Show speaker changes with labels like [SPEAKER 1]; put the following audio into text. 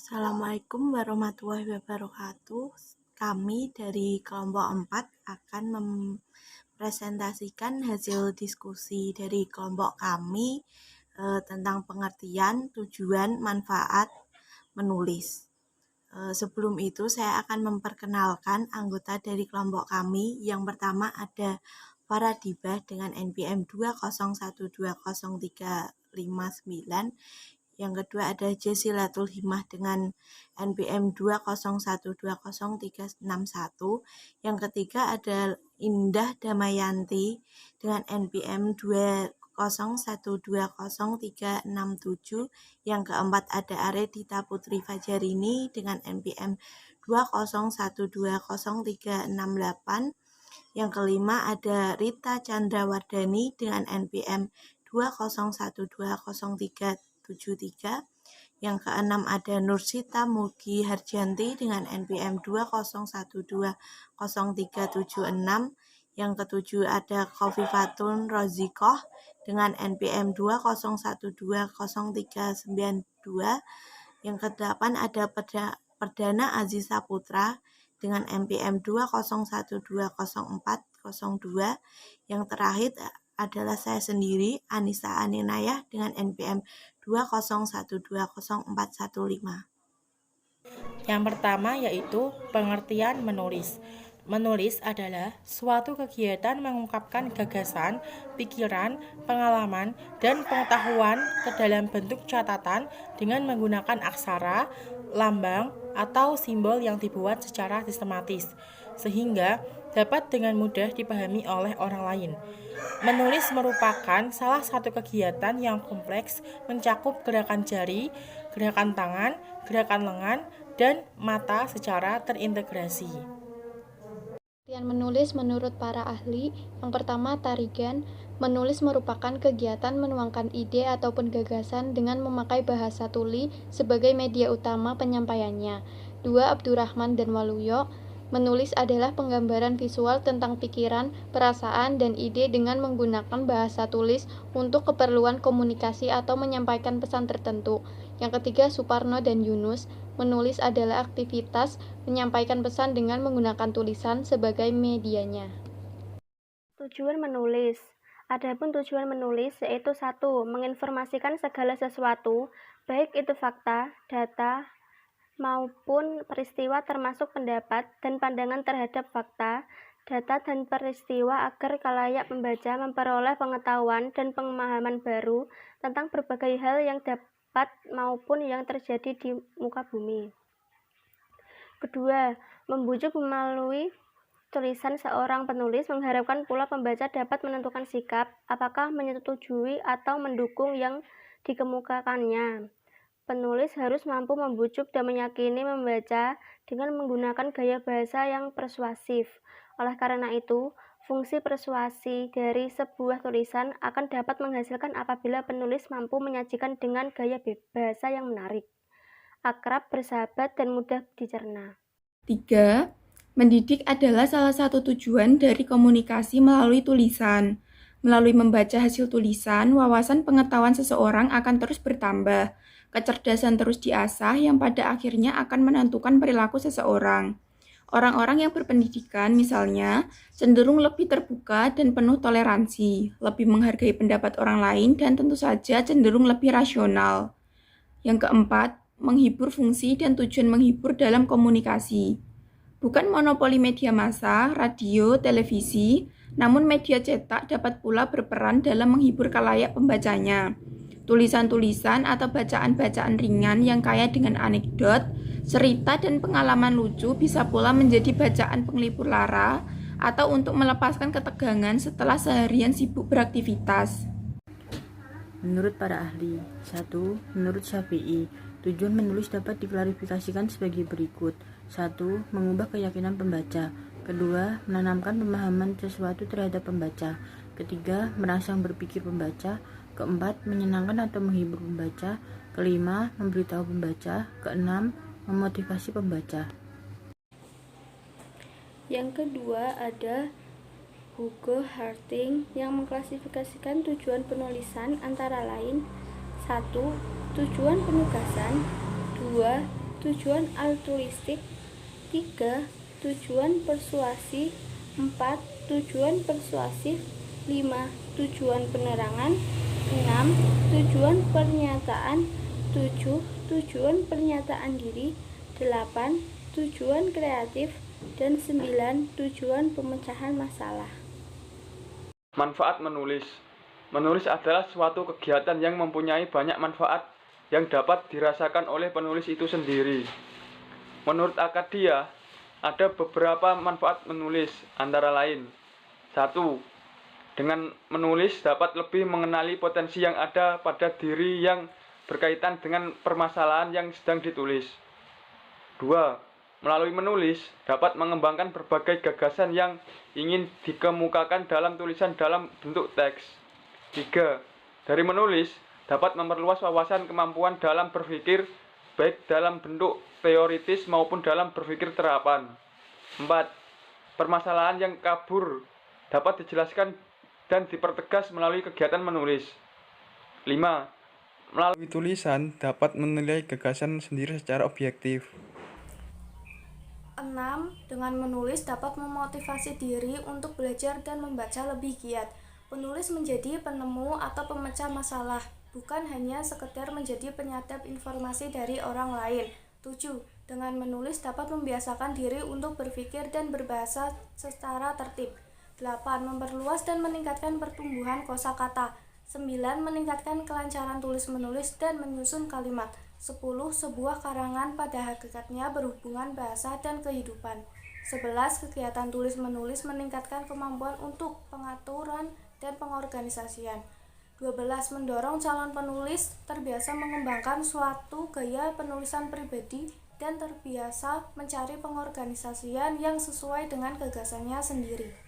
[SPEAKER 1] Assalamualaikum warahmatullahi wabarakatuh. Kami dari kelompok 4 akan mempresentasikan hasil diskusi dari kelompok kami tentang pengertian, tujuan, manfaat menulis. Sebelum itu saya akan memperkenalkan anggota dari kelompok kami. Yang pertama ada Faradibah dengan NPM 201203559. Yang kedua ada Jesilatul Himah dengan NPM 2012031. Yang ketiga ada Indah Damayanti dengan NPM 2012036. Yang keempat ada Aredita Putri Fajarini dengan NPM 2012038. Yang kelima ada Rita Chandrawardani dengan NPM 2012033. Yang keenam ada Nursita Mugi Harjanti dengan NPM 2012037. Yang ketujuh ada Khofifatun Rozikoh dengan NPM 2012039. Yang kedelapan ada Perdana Aziza Putra dengan NPM 201204002. Yang terakhir adalah saya sendiri, Anissa Aninayah dengan NPM 201204115.
[SPEAKER 2] Yang pertama yaitu pengertian menulis. Menulis adalah suatu kegiatan mengungkapkan gagasan, pikiran, pengalaman, dan pengetahuan ke dalam bentuk catatan dengan menggunakan aksara, lambang, atau simbol yang dibuat secara sistematis, sehingga dapat dengan mudah dipahami oleh orang lain. Menulis merupakan salah satu kegiatan yang kompleks, mencakup gerakan jari, gerakan tangan, gerakan lengan, dan mata secara terintegrasi.
[SPEAKER 3] Pengertian menulis menurut para ahli, yang pertama tarigan, menulis merupakan kegiatan menuangkan ide ataupun gagasan dengan memakai bahasa tuli sebagai media utama penyampaiannya. 2. Abdurrahman dan Waluyo, menulis adalah penggambaran visual tentang pikiran, perasaan, dan ide dengan menggunakan bahasa tulis untuk keperluan komunikasi atau menyampaikan pesan tertentu. Yang ketiga, Suparno dan Yunus, menulis adalah aktivitas menyampaikan pesan dengan menggunakan tulisan sebagai medianya.
[SPEAKER 4] Tujuan menulis. Adapun tujuan menulis yaitu 1. Menginformasikan segala sesuatu, baik itu fakta, data, maupun peristiwa termasuk pendapat dan pandangan terhadap fakta, data, dan peristiwa agar khalayak membaca memperoleh pengetahuan dan pemahaman baru tentang berbagai hal yang dapat maupun yang terjadi di muka bumi. Kedua, membujuk melalui tulisan seorang penulis mengharapkan pula pembaca dapat menentukan sikap, apakah menyetujui atau mendukung yang dikemukakannya. Penulis harus mampu membujuk dan meyakini membaca dengan menggunakan gaya bahasa yang persuasif. Oleh karena itu, fungsi persuasi dari sebuah tulisan akan dapat menghasilkan apabila penulis mampu menyajikan dengan gaya bahasa yang menarik, akrab, bersahabat, dan mudah dicerna.
[SPEAKER 5] 3. Mendidik adalah salah satu tujuan dari komunikasi melalui tulisan. Melalui membaca hasil tulisan, wawasan pengetahuan seseorang akan terus bertambah. Kecerdasan terus diasah yang pada akhirnya akan menentukan perilaku seseorang. Orang-orang yang berpendidikan, misalnya, cenderung lebih terbuka dan penuh toleransi, lebih menghargai pendapat orang lain, dan tentu saja cenderung lebih rasional. Yang keempat, menghibur fungsi dan tujuan menghibur dalam komunikasi. Bukan monopoli media massa, radio, televisi, namun media cetak dapat pula berperan dalam menghibur khalayak pembacanya. Tulisan-tulisan atau bacaan-bacaan ringan yang kaya dengan anekdot, cerita, dan pengalaman lucu bisa pula menjadi bacaan penglipur lara atau untuk melepaskan ketegangan setelah seharian sibuk beraktivitas.
[SPEAKER 6] Menurut para ahli, 1. Menurut Syafi'i, tujuan menulis dapat diklarifikasikan sebagai berikut. 1. Mengubah keyakinan pembaca. 2. Menanamkan pemahaman sesuatu terhadap pembaca. 3. Merangsang berpikir pembaca. 4. Menyenangkan atau menghibur pembaca. 5. Memberitahu pembaca. 6. Memotivasi pembaca.
[SPEAKER 4] Yang kedua ada Hugo Harting yang mengklasifikasikan tujuan penulisan antara lain 1. Tujuan penugasan. 2. tujuan altruistik. 3. Tujuan persuasi. 4. Tujuan persuasif. 5. Tujuan penerangan. 6. Tujuan pernyataan. 7. Tujuan pernyataan diri. 8. Tujuan kreatif. Dan 9. Tujuan pemecahan masalah.
[SPEAKER 7] Manfaat menulis. Menulis adalah suatu kegiatan yang mempunyai banyak manfaat yang dapat dirasakan oleh penulis itu sendiri. Menurut Akadia, ada beberapa manfaat menulis, antara lain: 1. Dengan menulis dapat lebih mengenali potensi yang ada pada diri yang berkaitan dengan permasalahan yang sedang ditulis. 2. Melalui menulis dapat mengembangkan berbagai gagasan yang ingin dikemukakan dalam tulisan dalam bentuk teks. 3. Dari menulis dapat memperluas wawasan kemampuan dalam berpikir, baik dalam bentuk teoritis maupun dalam berpikir terapan. 4. Permasalahan yang kabur dapat dijelaskan dan dipertegas melalui kegiatan menulis. 5. Melalui tulisan dapat menilai gagasan sendiri secara objektif.
[SPEAKER 8] 6. Dengan menulis dapat memotivasi diri untuk belajar dan membaca lebih giat. Penulis menjadi penemu atau pemecah masalah, bukan hanya sekedar menjadi penyadap informasi dari orang lain. 7. Dengan menulis dapat membiasakan diri untuk berpikir dan berbahasa secara tertib. 8. Memperluas dan meningkatkan pertumbuhan kosakata. 9. Meningkatkan kelancaran tulis-menulis dan menyusun kalimat. 10. Sebuah karangan pada hakikatnya berhubungan bahasa dan kehidupan. 11. Kegiatan tulis-menulis meningkatkan kemampuan untuk pengaturan dan pengorganisasian. 12. Mendorong calon penulis terbiasa mengembangkan suatu gaya penulisan pribadi dan terbiasa mencari pengorganisasian yang sesuai dengan gagasannya sendiri.